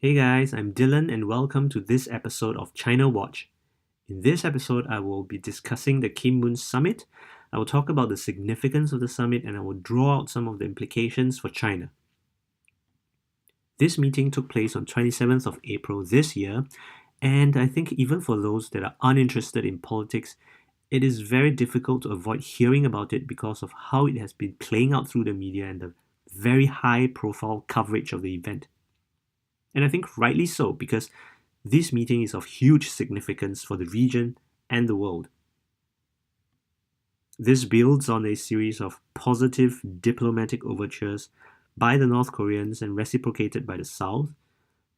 Hey guys, I'm Dylan and welcome to this episode of China Watch. In this episode, I will be discussing the Kim Moon Summit. I will talk about the significance of the summit and I will draw out some of the implications for China. This meeting took place on 27th of April this year, and I think even for those that are uninterested in politics, it is very difficult to avoid hearing about it because of how it has been playing out through the media and the very high profile coverage of the event. And I think rightly so, because this meeting is of huge significance for the region and the world. This builds on a series of positive diplomatic overtures by the North Koreans and reciprocated by the South.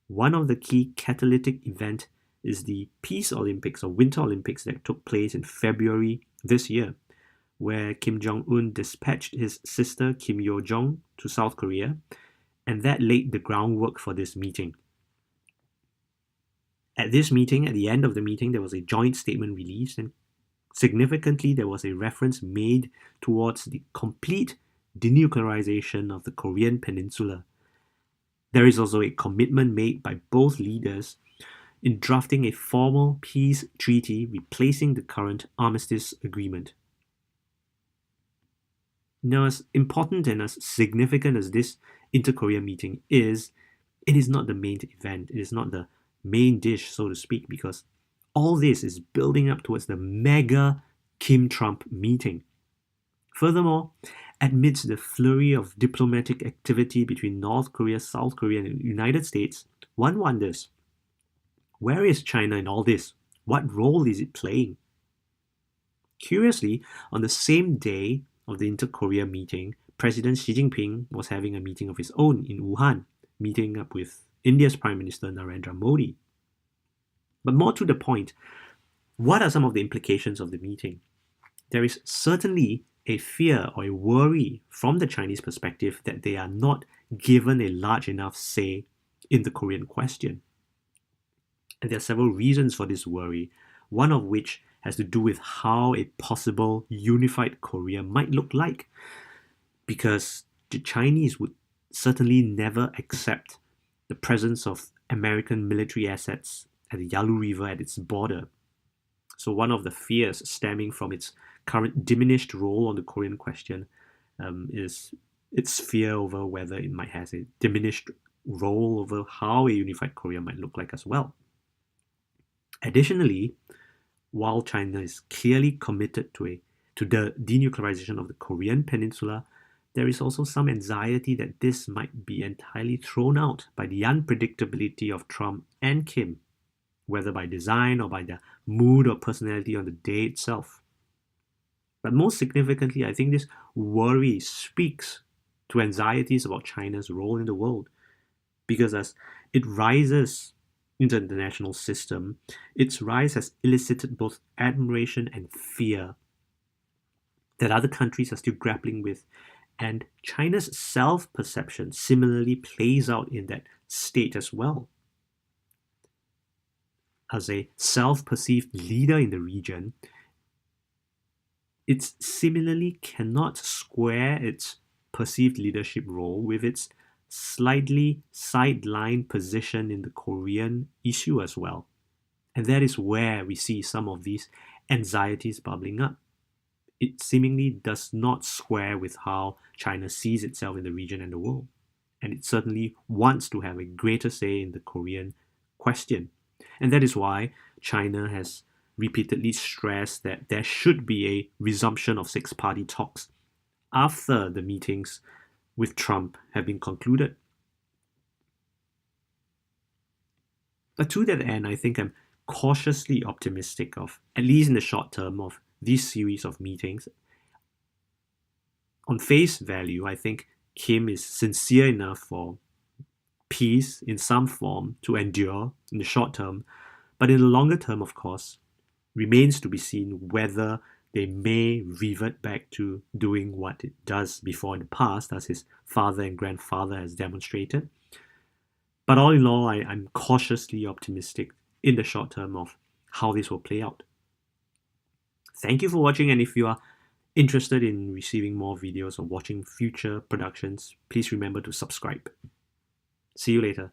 One of the key catalytic events is the Peace Olympics or Winter Olympics that took place in February this year, where Kim Jong-un dispatched his sister Kim Yo-jong to South Korea, and that laid the groundwork for this meeting. At this meeting, at the end of the meeting, there was a joint statement released, and significantly, there was a reference made towards the complete denuclearization of the Korean peninsula. There is also a commitment made by both leaders in drafting a formal peace treaty replacing the current armistice agreement. Now, as important and as significant as this inter-Korea meeting is, it is not the main event. It is not the main dish, so to speak, because all this is building up towards the mega Kim-Trump meeting. Furthermore, amidst the flurry of diplomatic activity between North Korea, South Korea, and the United States, one wonders, where is China in all this? What role is it playing? Curiously, on the same day of the inter-Korea meeting, President Xi Jinping was having a meeting of his own in Wuhan, meeting up with India's Prime Minister Narendra Modi. But more to the point, what are some of the implications of the meeting? There is certainly a fear or a worry from the Chinese perspective that they are not given a large enough say in the Korean question. And there are several reasons for this worry, one of which has to do with how a possible unified Korea might look like. Because the Chinese would certainly never accept the presence of American military assets at the Yalu River at its border. So one of the fears stemming from its current diminished role on the Korean question is its fear over whether it might have a diminished role over how a unified Korea might look like as well. Additionally, while China is clearly committed to the denuclearization of the Korean peninsula, there is also some anxiety that this might be entirely thrown out by the unpredictability of Trump and Kim, whether by design or by their mood or personality on the day itself. But most significantly, I think this worry speaks to anxieties about China's role in the world, because as it rises into the international system, its rise has elicited both admiration and fear that other countries are still grappling with, and China's self-perception similarly plays out in that state as well. As a self-perceived leader in the region, it similarly cannot square its perceived leadership role with its slightly sidelined position in the Korean issue as well. And that is where we see some of these anxieties bubbling up. It seemingly does not square with how China sees itself in the region and the world. And it certainly wants to have a greater say in the Korean question. And that is why China has repeatedly stressed that there should be a resumption of six-party talks after the meetings with Trump have been concluded. But to that end, I think I'm cautiously optimistic of, at least in the short term, of this series of meetings. On face value, I think Kim is sincere enough for peace in some form to endure in the short term, but in the longer term, of course, remains to be seen whether they may revert back to doing what it does before in the past, as his father and grandfather has demonstrated. But all in all, I'm cautiously optimistic in the short term of how this will play out. Thank you for watching, and if you are interested in receiving more videos or watching future productions, please remember to subscribe. See you later.